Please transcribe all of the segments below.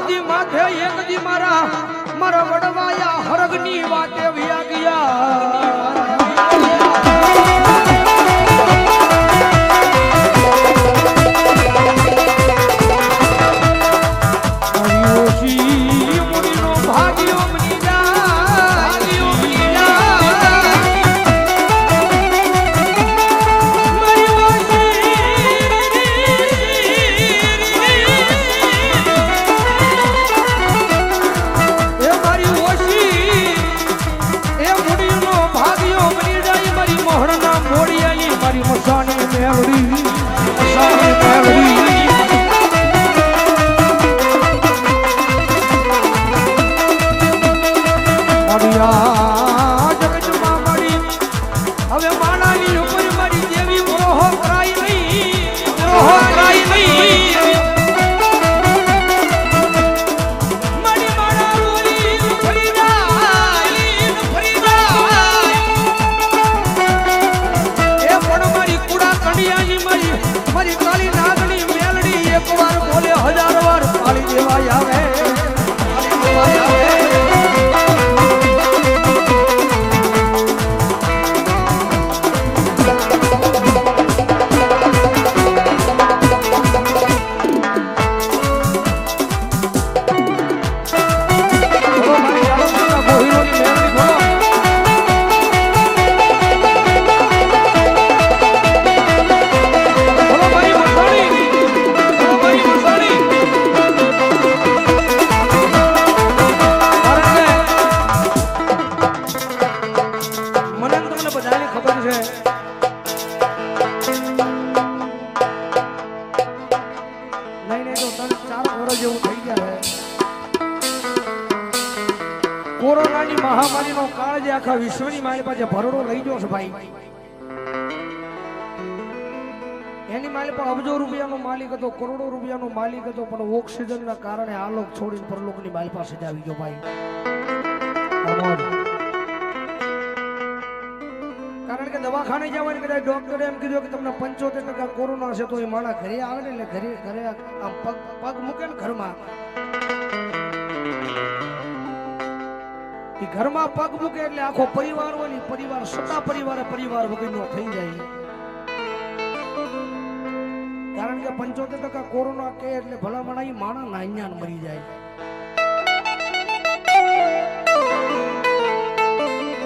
ધરતી માથે એક દી મારા વડવાયા હરગની વાતે વ્યા ગયા કોરોનાની મહામારીનો કાળ જે આખા વિશ્વની મારી પાસે ભરડો લઈ ગયો છે ભાઈ એની મારી પાસે અબજો રૂપિયાનો માલિક હતો કરોડો રૂપિયાનો માલિક હતો પણ ઓક્સિજનના કારણે આ લોક છોડીને પરલોકની મારી પાસે જ આવી ગયો ભાઈ કારણ કે દવાખાને જવાની કદાચ ડોક્ટરે એમ કીધું કે તમને 75% કોરોના છે તો એ માણસ ઘરે આવે ને એટલે ઘરે આમ પગ મૂકે ને ઘરમાં ઘરમાં પગ મૂકે એટલે આખો પરિવાર હોય પરિવાર સતા પરિવાર વગરનો થઈ જાય કારણ કે 75% કોરોના કે એટલે ભલામણ આ માણસ નાન્યાન મરી જાય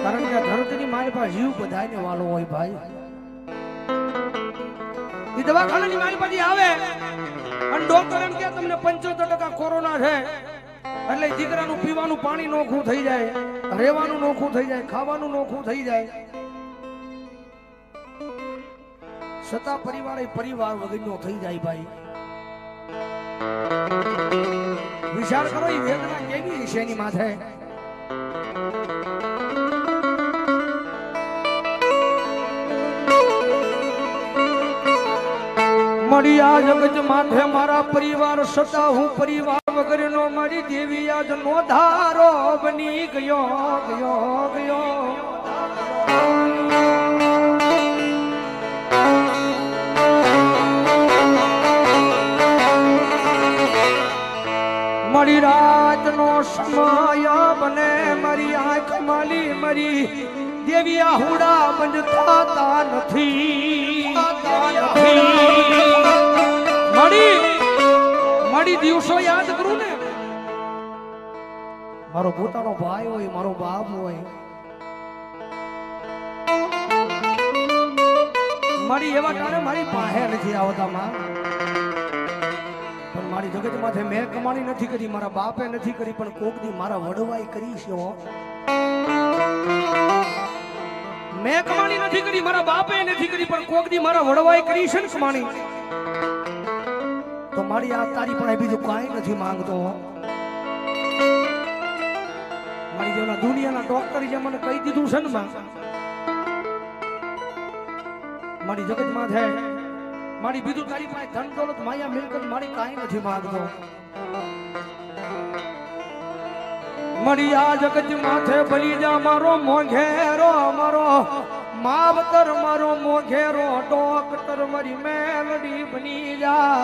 કારણ કે ધરતીની મારી પાસે જીવ બધાને વાલો હોય ભાઈ એ દવાખાનાની મારી પાસે આવે અને ડોક્ટર એમ કે તમને 75% કોરોના છે એટલે દીકરાનું પીવાનું પાણી નોખું થઈ જાય રહેવાનું નોખું થઈ જાય ખાવાનું નોખું થઈ જાય સતા પરિવાર વગરનો થઈ જાય ભાઈ વિચાર કરો એ વેદના કેવી છે એની માથે મળ્યા જગત માથે મારા પરિવાર સતા હું પરિવાર વગરનો મારી દેવી આજ નો ધારો બની ગયો મારી રાત નો સમય બને મારી આંખ માલી મારી દેવી આહુડા બંધ થતા નથી મારી દિવસો યાદ કરું ને મારો પોતાનો ભાઈ હોય મારો બાપ હોય મારી એવા ટાણે મારી પાસે નથી આવતા માં પણ મારી જગત માથે મેં કમાણી નથી કરી મારા બાપે નથી કરી પણ કોક દી મારા વડવાઈ કરી છે મેં કમાણી નથી કરી મારા બાપે નથી કરી પણ કોક દી મારા વડવાઈ કરી છે ને કમાણી તો મારી આ તારી પણ બીજું કાંઈ નથી માંગતો મારી જેવના દુનિયાના ડોક્ટર જે મને કહી દીધું છે ને મારી જગત માં છે મારી બીજું તારી પાસે ધન દોલત માયા મિલકત મારી કાંઈ નથી માંગતો મારી આ જગત માથે બલી જા મારો મોઘેરો મારો માવતર મારો મોઘેરો ડોક્ટર મારી મેલડી બની જા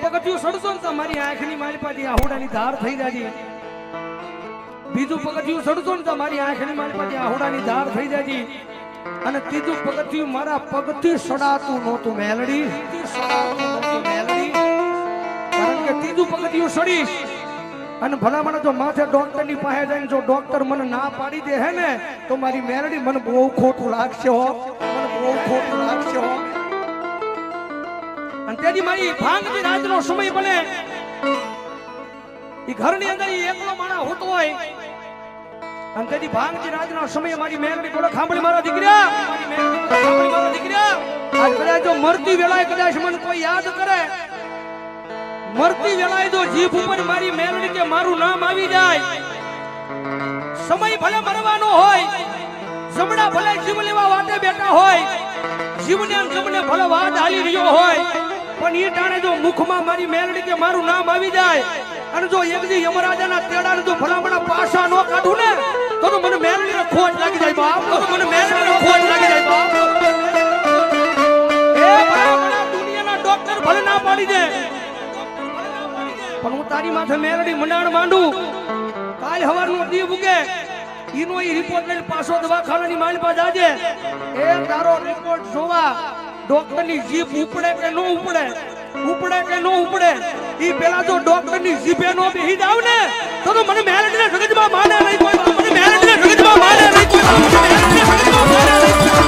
પગથિયું સડશો ને તમારી આંખની માલપાથી આહુડાની ધાર થઈ જાય. બીજું પગથિયું સડશો ને તમારી આંખની માલપાથી આહુડાની ધાર થઈ જાય. અને ત્રીજું પગથિયું મારા પગથી સડાતું નહોતું મેલડી. કારણ કે ત્રીજું પગથિયું સડીશ અને ભલામણ જો માથે ડોક્ટર ની પાસે જઈને જો ડોક્ટર મને ના પાડી દે હે ને તો મારી મેલડી મને બહુ ખોટું લાગશે હો. મને બહુ ખોટું લાગશે હો. અને તેથી મારી ભાંગની રાતનો સમય બને એ ઘરની અંદર એકલો માણસ હોતો હોય અને તેથી ભાંગની રાતનો સમય મારી મેલડી બોલે ખાંભળી મારા દીકરા, મારી મેલડી ખાંભળી મારા દીકરા. આજ કદાચ જો મરતી વેળાએ કદાચ મને કોઈ યાદ કરે, મરતી વેળાએ જો જીભ ઉપર મારી મેલડી કે મારું નામ આવી જાય, સમય ભલે મરવાનો હોય, જમણા ભલે જીવ લેવા વાટે બેઠા હોય, જીવને જમને ભલે વાત હાલી રહ્યો હોય, પણ એ ટાણે જો મુખમાં મારી મેલડી કે મારું નામ આવી જાય અને જો એકજી યમરાજાના તેડાને જો ભલામણા પાછા નો કાઢું ને તો મને મેલડીને ખોટ લાગી જાય બાપ. તો મને મેલડીને ખોટ લાગી જાય બાપ. એ ભલામણા દુનિયાના ડોક્ટર ભલે ના પાડી દે પણ હું તારી માથે મેલડી મંડાણ માંડું. કાલ હવારનો દીવ ઉગે ઈનો ઈ રિપોર્ટ લઈને પાછો દવાખાનાની માલપા જાજે. એ તારો રિપોર્ટ જોવા ડોક્ટરની જીભ ઉપડે કે નો ઉપડે, ઉપડે કે નો ઉપડે, ઈ પેલા જો ડોક્ટરની જીભે નો બેહી જાવ ને તો મને મેલડીને જગતમાં માને નહીં કોઈ. મને મેલડીને જગતમાં માને નહીં કોઈ. મને મેલડીને જગતમાં માને નહીં કોઈ.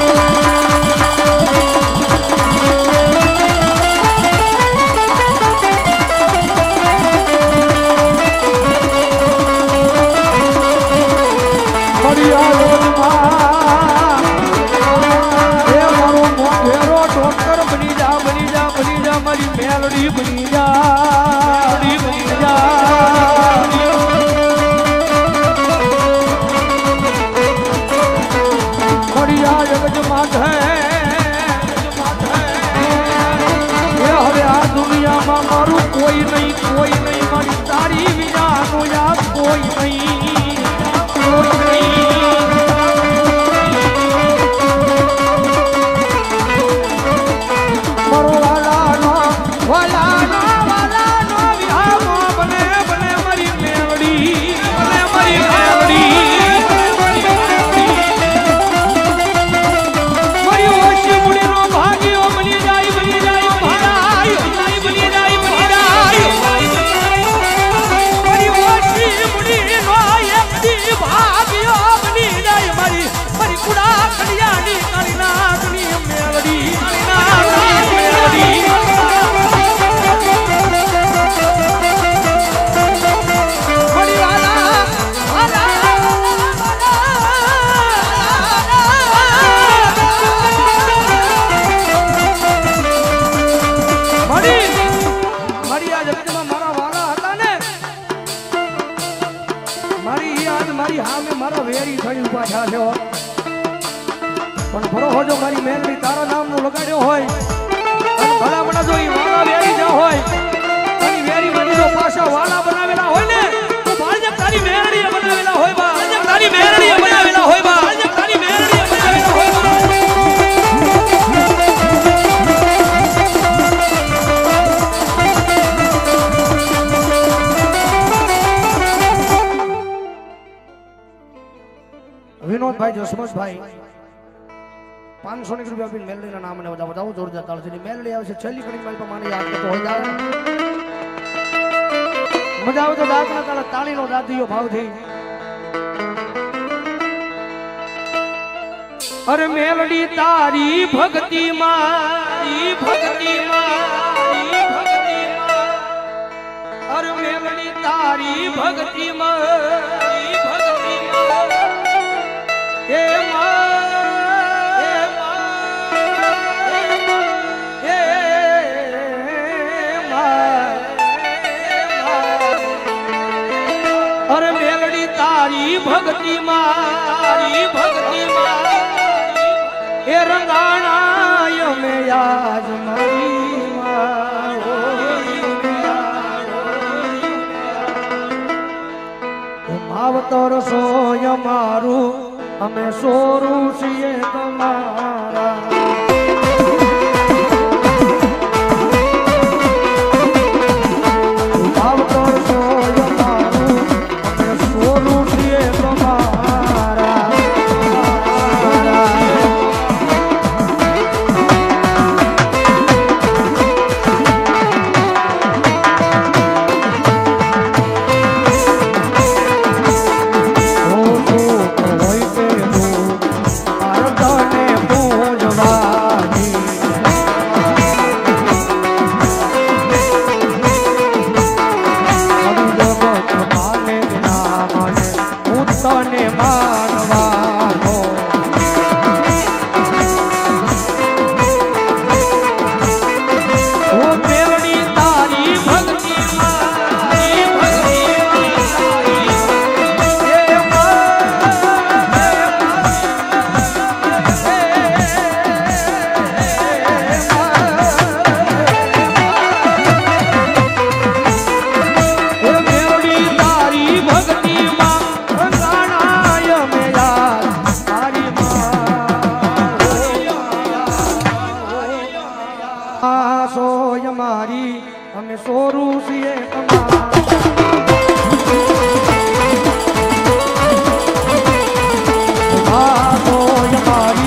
મારી મેલડી બની જા, બની જા. મરિયા જગત માથે હવે આ દુનિયામાં મારું કોઈ નહીં, કોઈ નહીં. મારી તારી વિનાનો યાદ કોઈ નહીં, કોઈ નહીં. પણ ભરો હોજો મારી મેલડી તારા નામનું લગાડ્યો હોય અને ભલામણા જો ઈ વાળા વેરી જા હોય અને વેરી માંથી જો પાછા વાળા બનાવેલા હોય ને તો ભાજપ તારી મેલડીએ બનાવેલા હોય બા. ભાજપ તારી મેલડીએ બનાવેલા હોય બા. ભાજપ તારી મેલડીએ બનાવેલા હોય બા. વિનોદભાઈ જસમતભાઈ 500 રૂપિયા આપીને મેલડીના નામને વધાવો જોરદાર તાળથી. મેલડી આવે છે છેલ્લી ઘડી મારી પર માને યાદ કરતો હોય જાય મજા આવે તો દાંતના તાળા તાળીનો દાદીયો ભાવથી. અરે મેલડી તારી ભક્તિ મારી ભક્તિ મારી ભક્તિ અરે મેલડી તારી ભક્તિ મારી ભક્તિ એ અરે મેલડી તારી ભક્તિ મારી ભક્તિ એ રંગાણા મે આજ મારી માવતર સોય મારું અમે સોરું છીએ તમારા. સોરું છીએ તમારા પાડી